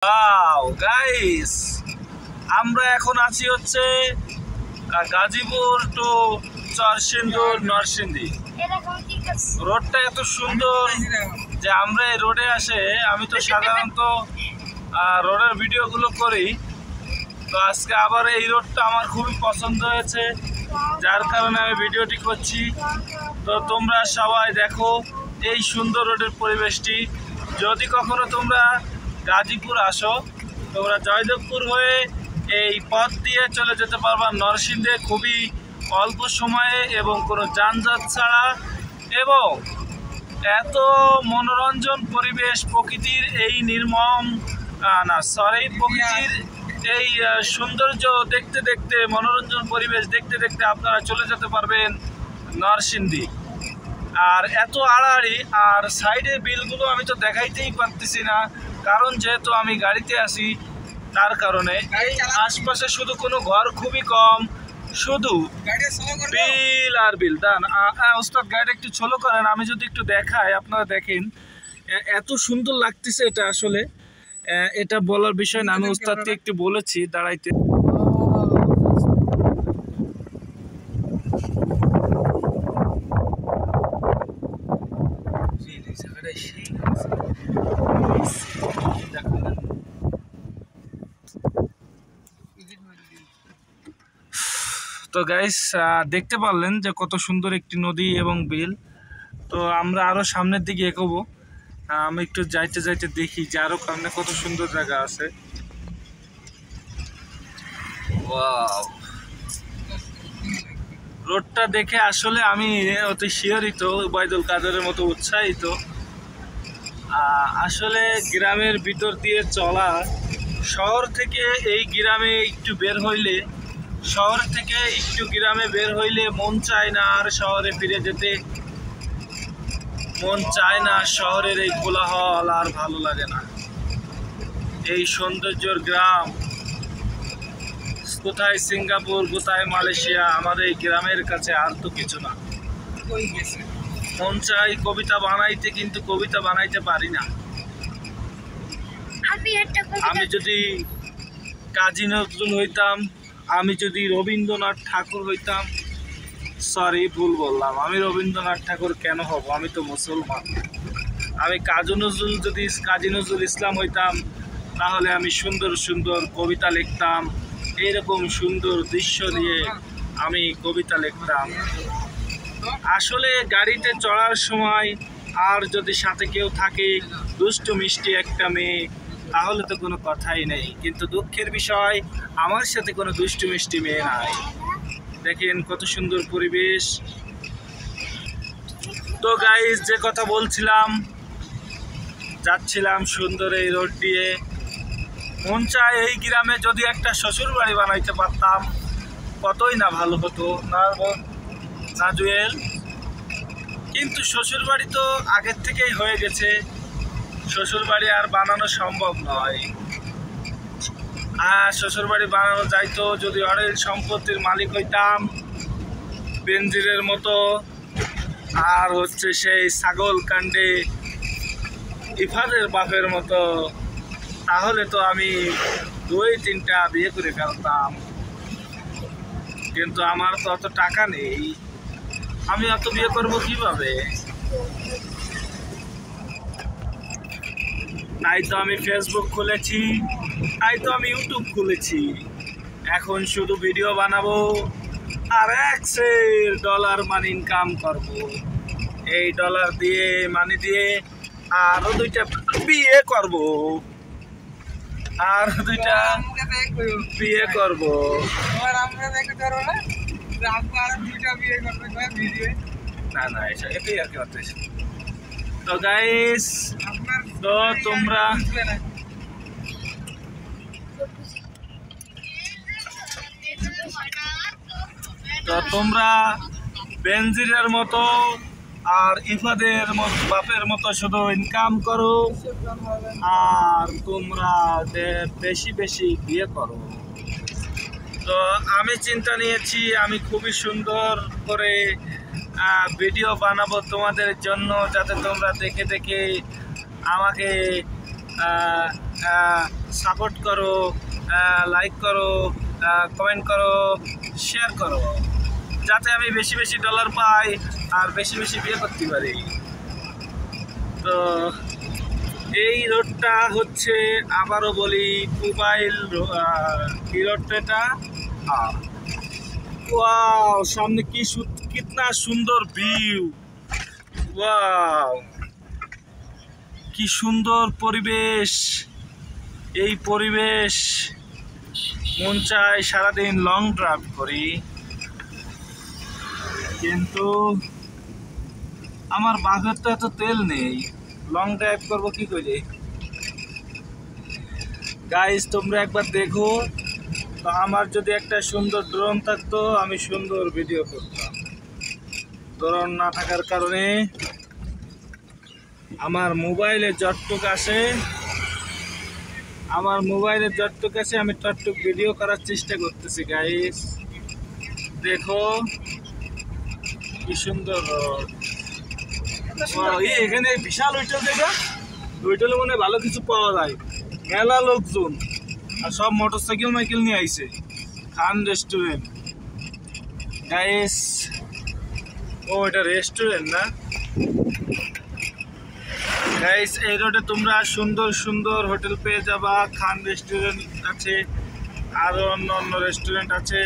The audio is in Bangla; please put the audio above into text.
ওয়াও গাইস, আমরা এখন আছি হচ্ছে গাজীপুর টু চরসিন্দুর নরসিংদী। রোডটা এত সুন্দর যে আমরা এই রোডে আসে, আমি তো সাধারণত রোডের ভিডিওগুলো করি, তো আজকে আবার এই রোডটা আমার খুবই পছন্দ হয়েছে, যার কারণে আমি ভিডিওটি করছি। তো তোমরা সবাই দেখো এই সুন্দর রোডের পরিবেশটি। যদি কখনো তোমরা গাজীপুর আসো, তোমরা জয়দেবপুর হয়ে এই পথ দিয়ে চলে যেতে পারবা নরসিংদী খুবই অল্প সময়ে এবং কোনো যানজট ছাড়া, এবং এত মনোরঞ্জন পরিবেশ, প্রকৃতির এই নির্মম প্রকৃতির এই সৌন্দর্য দেখতে দেখতে, মনোরঞ্জন পরিবেশ দেখতে দেখতে আপনারা চলে যেতে পারবেন নরসিংদী। আর এত আড়াআড়ি, আর সাইডের বিলগুলো আমি তো দেখাইতেই পারতেছি না, কারণ যেহেতু আমি গাড়িতে আসি তার কারণে। আশপাশে শুধু কোনো ঘর খুবই কম, শুধু বিল আর বিল। দান ওস্তাদ গাড়িটা একটু ছোলো করেন, আমি যদি একটু দেখাই, আপনারা দেখেন এত সুন্দর লাগতেছে। এটা আসলে এটা বলার বিষয় না, আমি ওস্তাদকে একটু বলেছি দাঁড়াইতে। তো গাইস, দেখতে পারলেন যে কত সুন্দর একটি নদী এবং বিল। তো আমরা আরো সামনের দিকে এগোবো। আমি একটু যাইতে যাইতে দেখি যে আরো সামনে কত সুন্দর জায়গা আছে। ওয়াও, রোডটা দেখে আসলে আমি অতি শিহরিত, উবাইদুল কাদেরের মতো উৎসাহিত। আসলে গ্রামের ভিতর দিয়ে চলা, শহর থেকে এই গ্রামে একটু বের হইলে, শহর থেকে একটু গ্রামে বের হইলে মন চায় না আর শহরে ফিরে যেতে, মন চায় না। শহরের এই কোলাহল আর ভালো লাগে না। এই সৌন্দর্যের গ্রাম, কোথায় সিঙ্গাপুর, কোথায় মালয়েশিয়া, আমাদের এই গ্রামের কাছে আর তো কিছু না। মন চাই কবিতা বানাইতে, কিন্তু কবিতা বানাইতে পারি না। আমি যদি কাজী নজরুল হইতাম, আমি যদি রবীন্দ্রনাথ ঠাকুর হইতাম, সরি ভুল বললাম, আমি রবীন্দ্রনাথ ঠাকুর কেন হব, আমি তো মুসলমান। আমি কাজী নজরুল ইসলাম হইতাম, তাহলে আমি সুন্দর সুন্দর কবিতা লিখতাম, এইরকম সুন্দর দৃশ্য দিয়ে আমি কবিতা লিখতাম। আসলে গাড়িতে চড়ার সময় আর যদি সাথে কেউ থাকে, দুষ্টু মিষ্টি একটা মেয়ে, তাহলে তো কোনো কথাই নেই। কিন্তু দুঃখের বিষয়, আমার সাথে কোনো দুষ্টু মিষ্টি মেয়ে নাই। দেখেন কত সুন্দর পরিবেশ। তো গাইস, যে কথা বলছিলাম, যাচ্ছিলাম সুন্দর এই রোড দিয়ে। মন চায় এই গ্রামে যদি একটা শ্বশুর বাড়ি বানাইতে পারতাম, কতই না ভালো হতো না জুয়েল? কিন্তু শ্বশুর বাড়ি তো আগের থেকেই হয়ে গেছে, শ্বশুর বাড়ি আর বানানো সম্ভব নয়। শ্বশুর বাড়ি বানানো যাইতো যদি অনেক সম্পত্তির মালিক হইতাম, বেনজিরের মতো, আর হচ্ছে সেই ছাগল কাণ্ডে ইফাদের বাপের মতো, তাহলে তো আমি 2-3টা বিয়ে করে ফেলতাম। কিন্তু আমার তো অত টাকা নেই, আমি অত বিয়ে করবো কিভাবে? তাই তো আমি ফেসবুক খুলেছি, তাই তো আমি ইউটিউব খুলেছি। এখন শুধু ভিডিও বানাবো আর $1 মানি ইনকাম করব। এই ডলার দিয়ে, মানি দিয়ে আরো 2টা বিয়ে করব, আর 2টা বিয়ে করব। না না, এটাই আর কি করতেছি। তো গাইস, তো তোমরা বেনজিরের মতো আর ইফাদের বাপের মতো শুধু ইনকাম করো, আর তোমরা বেশি বেশি বিয়ে করো। তো আমি চিন্তা নিয়েছি, আমি খুবই সুন্দর করে ভিডিও বানাবো তোমাদের জন্য, যাতে তোমরা দেখে দেখে আমাকে সাপোর্ট করো, লাইক করো, কমেন্ট করো, শেয়ার করো, যাতে আমি বেশি বেশি ডলার পাই আর বেশি বেশি বিয়ে করতে পারি। তো এই রোডটা হচ্ছে, আবারও বলি, মোবাইল কি রোডটা এটা? ওয়াও, সামনে কিতনা সুন্দর ভিউ! ওয়াও, কি সুন্দর পরিবেশ! এই পরিবেশ মন চায় সারাদিন লং ড্রাইভ করি, কিন্তু আমার বাপের তো এত তেল নেই, লং ড্রাইভ করবো কি করে? গাইস, তোমরা একবার দেখো তো, আমার যদি একটা সুন্দর ড্রোন থাকতো আমি সুন্দর ভিডিও করতাম। ড্রোন না থাকার কারণে আমার মোবাইলে যতটুক আসে আমি ততটুক ভিডিও করার চেষ্টা করতেছি। গাইস দেখো কি সুন্দর রোড! এখানে বিশাল হোটেল, দেখা হোটেলে মনে হয় ভালো কিছু পাওয়া যায়, মেলা লোকজন আর সব মোটরসাইকেল নিয়ে আইছে। খান রেস্টুরেন্ট গাইস, ও এটা রেস্টুরেন্ট না গাইস। এই রোডে তোমরা সুন্দর সুন্দর হোটেল পেয়ে যাবা। খান রেস্টুরেন্ট আছে, আরো অন্য অন্য রেস্টুরেন্ট আছে।